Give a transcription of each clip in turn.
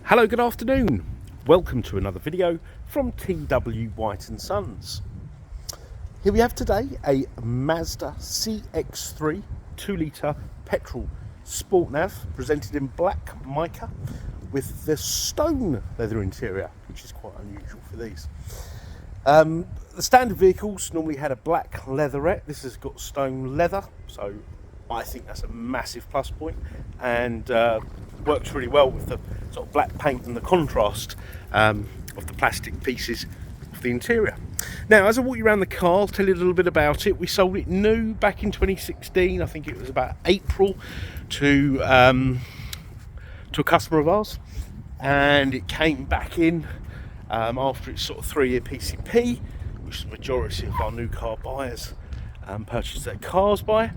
Hello, good afternoon. Welcome to another video from TW White & Sons. Here we have today a Mazda CX3 2-litre petrol Sport Nav presented in black mica with the stone leather interior, which is quite unusual for these. The standard vehicles normally had a black leatherette. This has got stone leather, so I think that's a massive plus point, and works really well with the sort of black paint and the contrast of the plastic pieces of the interior. Now, as I walk you around the car, I'll tell you a little bit about it. We sold it new back in 2016. I think it was about April to a customer of ours, and it came back in after its sort of 3-year PCP, which the majority of our new car buyers purchased their cars by,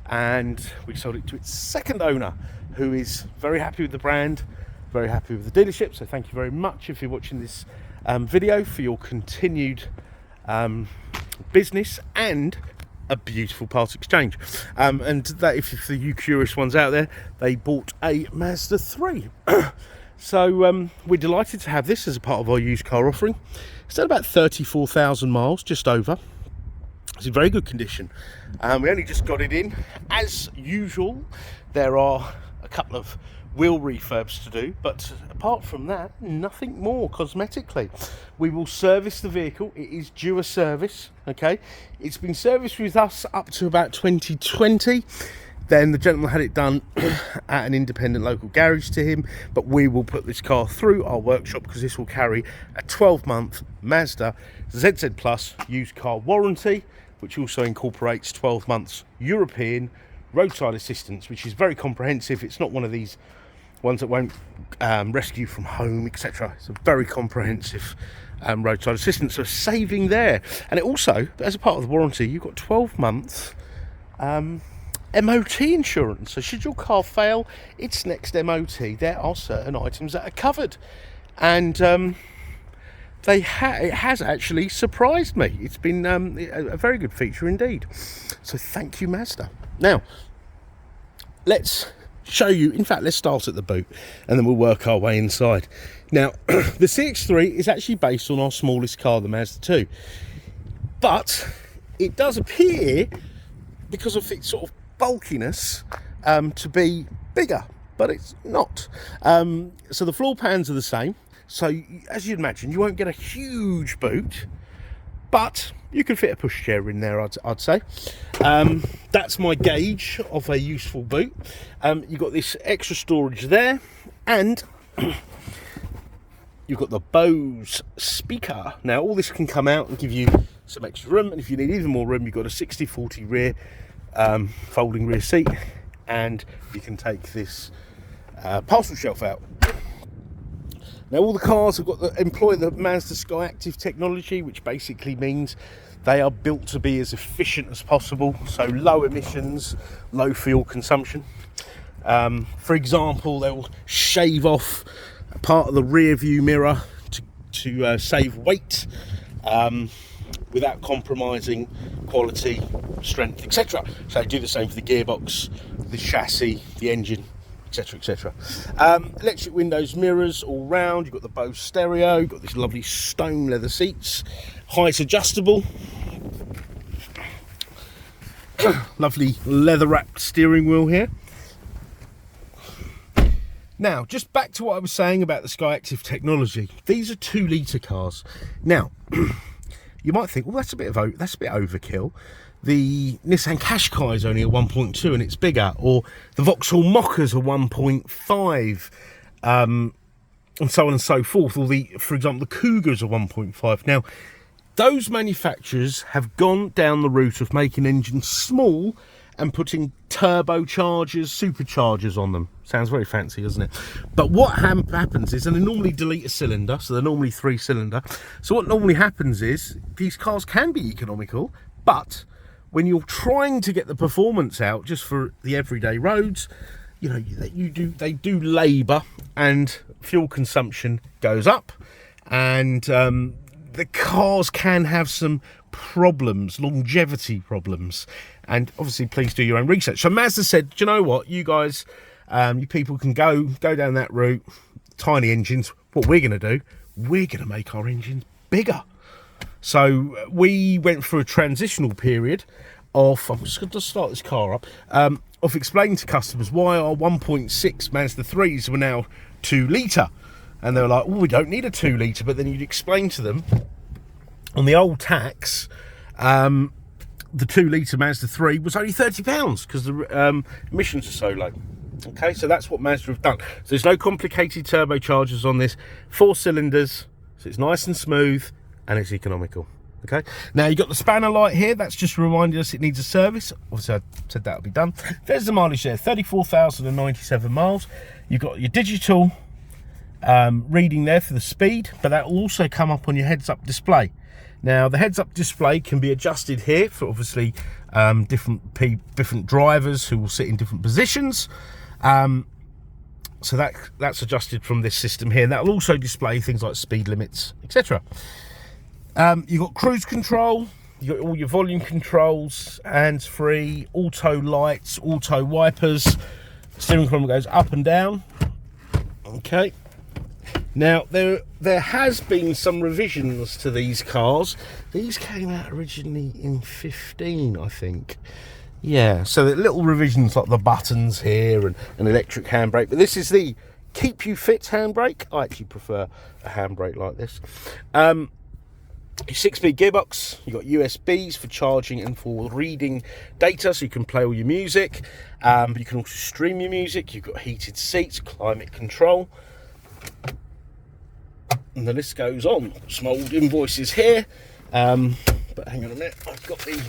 and we sold it to its second owner, who is very happy with the brand, very happy with the dealership. So thank you very much, if you're watching this video, for your continued business and a beautiful part exchange. And that, if for you curious ones out there, they bought a Mazda 3. So we're delighted to have this as a part of our used car offering. It's done about 34,000 miles, just over. It's in very good condition. We only just got it in. As usual, there are a couple of wheel refurbs to do, but apart from that, nothing more cosmetically. We will service the vehicle. It is due a service, okay? It's been serviced with us up to about 2020. Then the gentleman had it done at an independent local garage to him, but we will put this car through our workshop because this will carry a 12-month Mazda ZZ Plus used car warranty, which also incorporates 12 months European roadside assistance, which is very comprehensive. It's not one of these ones that won't rescue from home, etc. It's a very comprehensive roadside assistance, so saving there. And it also, as a part of the warranty, you've got 12 months MOT insurance. So should your car fail its next MOT, there are certain items that are covered, and it has actually surprised me. It's been a very good feature indeed. So thank you, Mazda. Now, let's show you, in fact, let's start at the boot and then we'll work our way inside. Now, the CX3 is actually based on our smallest car, the Mazda 2. But it does appear, because of its sort of bulkiness, to be bigger, but it's not. So the floor pans are the same. So, as you'd imagine, you won't get a huge boot, but you can fit a pushchair in there, I'd say. That's my gauge of a useful boot. You've got this extra storage there, and you've got the Bose speaker. Now, all this can come out and give you some extra room, and if you need even more room, you've got a 60/40 rear folding rear seat, and you can take this parcel shelf out. Now, all the cars have got employ the Mazda SkyActiv technology, which basically means they are built to be as efficient as possible, so low emissions, low fuel consumption. For example, they'll shave off a part of the rear view mirror to save weight without compromising quality, strength, etc. So they do the same for the gearbox, the chassis, the engine, etc, etc. Electric windows, mirrors all round. You've got the Bose stereo. You've got these lovely stone leather seats, height adjustable, lovely leather wrapped steering wheel here. Now, just back to what I was saying about the SkyActiv technology. These are 2-litre cars. Now, you might think, well, that's a bit overkill. The Nissan Qashqai is only a 1.2 and it's bigger, or the Vauxhall Mockers are 1.5, and so on and so forth. Or for example, the Cougars are 1.5. Now, those manufacturers have gone down the route of making engines small and putting turbochargers, superchargers on them. Sounds very fancy, doesn't it? But what happens is, and they normally delete a cylinder, so they're normally 3-cylinder. So what normally happens is, these cars can be economical, but when you're trying to get the performance out just for the everyday roads, you know, they do labour and fuel consumption goes up, and the cars can have some problems, longevity problems, and obviously please do your own research. So Mazda said, do you know what, you guys, you people can go down that route. tiny engines. What we're going to do, we're going to make our engines bigger. So we went through a transitional period of, I'm just going to start this car up, of explaining to customers why our 1.6 Mazda 3s were now 2 litre. And they were like, oh, we don't need a 2 litre. But then you'd explain to them, on the old tax, the 2 litre Mazda 3 was only £30 because the emissions are so low. Okay, so that's what Mazda have done. So there's no complicated turbochargers on this. 4 cylinders, so it's nice and smooth and it's economical. Okay, now you've got the spanner light here. That's just reminding us it needs a service. Obviously, I said that'll be done. There's the mileage there, 34,097 miles. You've got your digital reading there for the speed, but that will also come up on your heads-up display. Now, the heads-up display can be adjusted here for obviously different drivers who will sit in different positions. So that's adjusted from this system here, and that will also display things like speed limits, etc. You've got cruise control, you've got all your volume controls, hands-free, auto lights, auto wipers, steering column goes up and down. Okay. Now, there has been some revisions to these cars. These came out originally in 15, I think. Yeah, so the little revisions like the buttons here and an electric handbrake. But this is the Keep You Fit handbrake. I actually prefer a handbrake like this. Your 6-speed gearbox. You've got USBs for charging and for reading data, so you can play all your music. You can also stream your music. You've got heated seats, climate control. And the list goes on. Some old invoices here, but hang on a minute, I've got the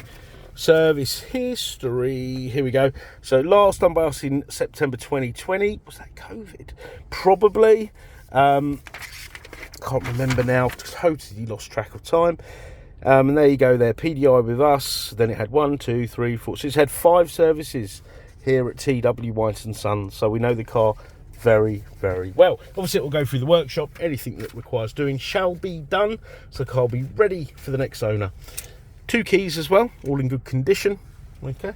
service history. Here we go. So last done by us in September 2020. Was that COVID? Probably. Can't remember now. Totally lost track of time. And there you go there. PDI with us. Then it had 1, 2, 3, 4. So it's had 5 services here at TW White & Sons. So we know the car very, very well. Obviously it will go through the workshop. Anything that requires doing shall be done, so the car will be ready for the next owner. 2 keys as well, all in good condition. Okay,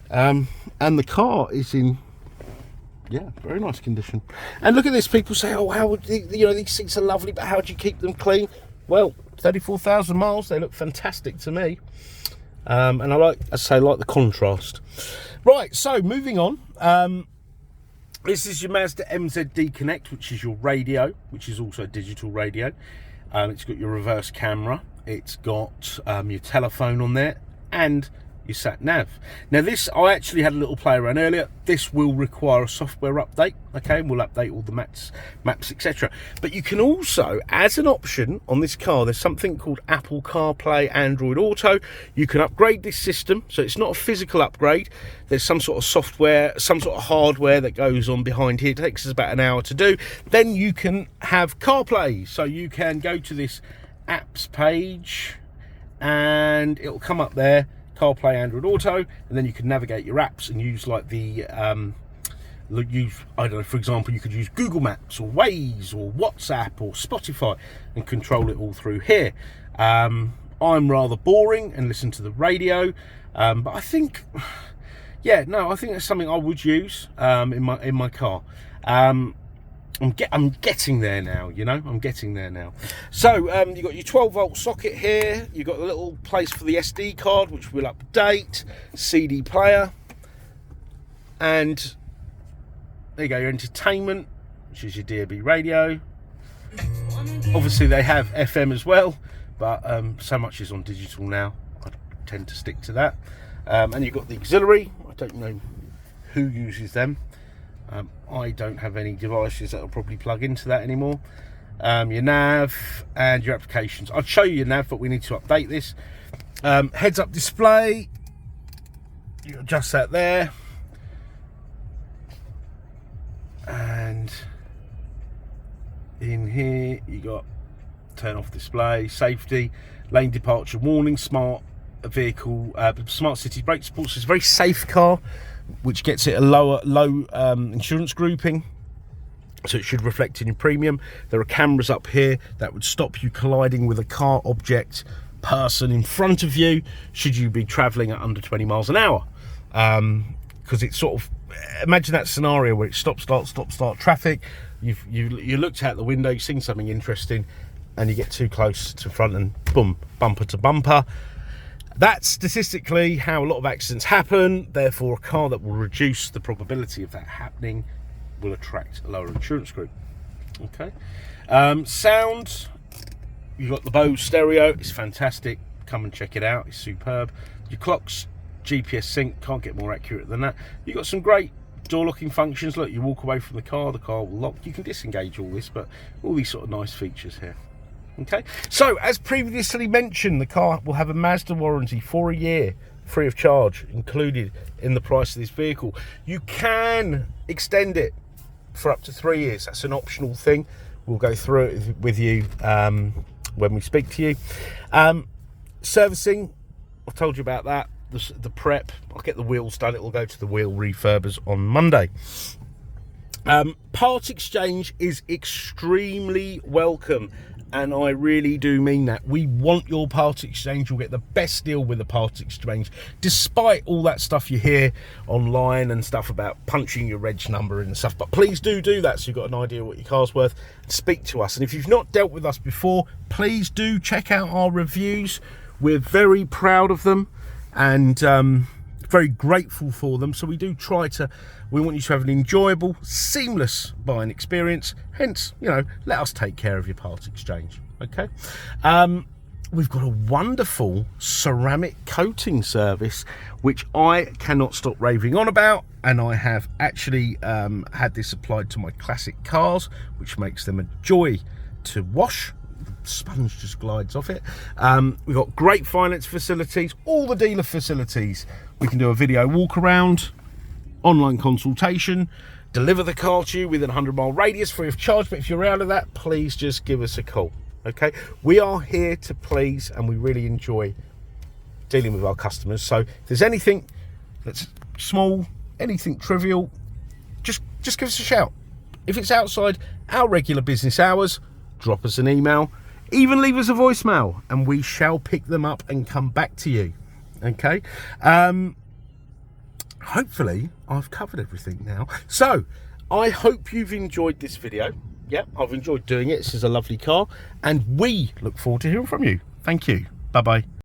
and the car is in very nice condition. And look at this, people say, oh, how would these seats are lovely, but how do you keep them clean? Well, 34,000 miles, they look fantastic to me. And I like the contrast. Right, so moving on. This is your Mazda MZD Connect, which is your radio, which is also a digital radio. It's got your reverse camera. It's got your telephone on there and your sat nav. Now this, I actually had a little play around earlier. This will require a software update. Okay, we'll update all the maps, etc. But you can also, as an option on this car, there's something called Apple CarPlay, Android Auto. You can upgrade this system, so it's not a physical upgrade. There's some sort of software, some sort of hardware that goes on behind here. It takes us about an hour to do. Then you can have CarPlay, so you can go to this apps page and it'll come up there, CarPlay, Android Auto, and then you can navigate your apps and use like the I don't know, for example, you could use Google Maps or Waze or WhatsApp or Spotify and control it all through here. I'm rather boring and listen to the radio, but I think I think that's something I would use in my car. I'm getting there now, I'm getting there now. So you've got your 12-volt socket here. You've got a little place for the SD card, which we'll update, CD player, and there you go, your entertainment, which is your DAB radio. Obviously they have FM as well, but so much is on digital now, I tend to stick to that. And you've got the auxiliary. I don't know who uses them. I don't have any devices that will probably plug into that anymore. Your nav and your applications. I'll show you your nav, but we need to update this. Heads-up display. You adjust that there. And in here you got turn off display, safety, lane departure warning, smart vehicle, smart city brake support. So it's a very safe car, which gets it a low insurance grouping, so it should reflect in your premium. There are cameras up here that would stop you colliding with a car, object, person in front of you should you be traveling at under 20 miles an hour, because it's sort of imagine that scenario where it's stop start traffic. You looked out the window, you've seen something interesting, and you get too close to front and boom, bumper to bumper. That's statistically how a lot of accidents happen. Therefore, a car that will reduce the probability of that happening will attract a lower insurance group. Okay. Sound, you've got the Bose stereo. It's fantastic. Come and check it out. It's superb. Your clock's GPS sync. Can't get more accurate than that. You've got some great door locking functions. Look, you walk away from the car will lock. You can disengage all this, but all these sort of nice features here. Okay, so as previously mentioned, the car will have a Mazda warranty for a year, free of charge, included in the price of this vehicle. You can extend it for up to 3 years. That's an optional thing. We'll go through it with you when we speak to you. Servicing, I've told you about that. The prep, I'll get the wheels done. It will go to the wheel refurbers on Monday. Part exchange is extremely welcome, and I really do mean that. We want your part exchange. You'll get the best deal with the part exchange, despite all that stuff you hear online and stuff about punching your reg number and stuff. But please do that, so you've got an idea what your car's worth. Speak to us, and if you've not dealt with us before, please do check out our reviews. We're very proud of them and very grateful for them. So we want you to have an enjoyable, seamless buying experience. Hence, let us take care of your part exchange. Okay. We've got a wonderful ceramic coating service, which I cannot stop raving on about, and I have actually had this applied to my classic cars, which makes them a joy to wash. Sponge just glides off it. We've got great finance facilities, all the dealer facilities. We can do a video walk around, online consultation, deliver the car to you within a 100-mile radius free of charge. But if you're out of that, please just give us a call. Okay, we are here to please, and we really enjoy dealing with our customers. So if there's anything that's small, anything trivial, just give us a shout. If it's outside our regular business hours, drop us an email. Even leave us a voicemail, and we shall pick them up and come back to you. Okay. Hopefully I've covered everything now. So I hope you've enjoyed this video. Yeah, I've enjoyed doing it. This is a lovely car, and we look forward to hearing from you. Thank you. Bye bye.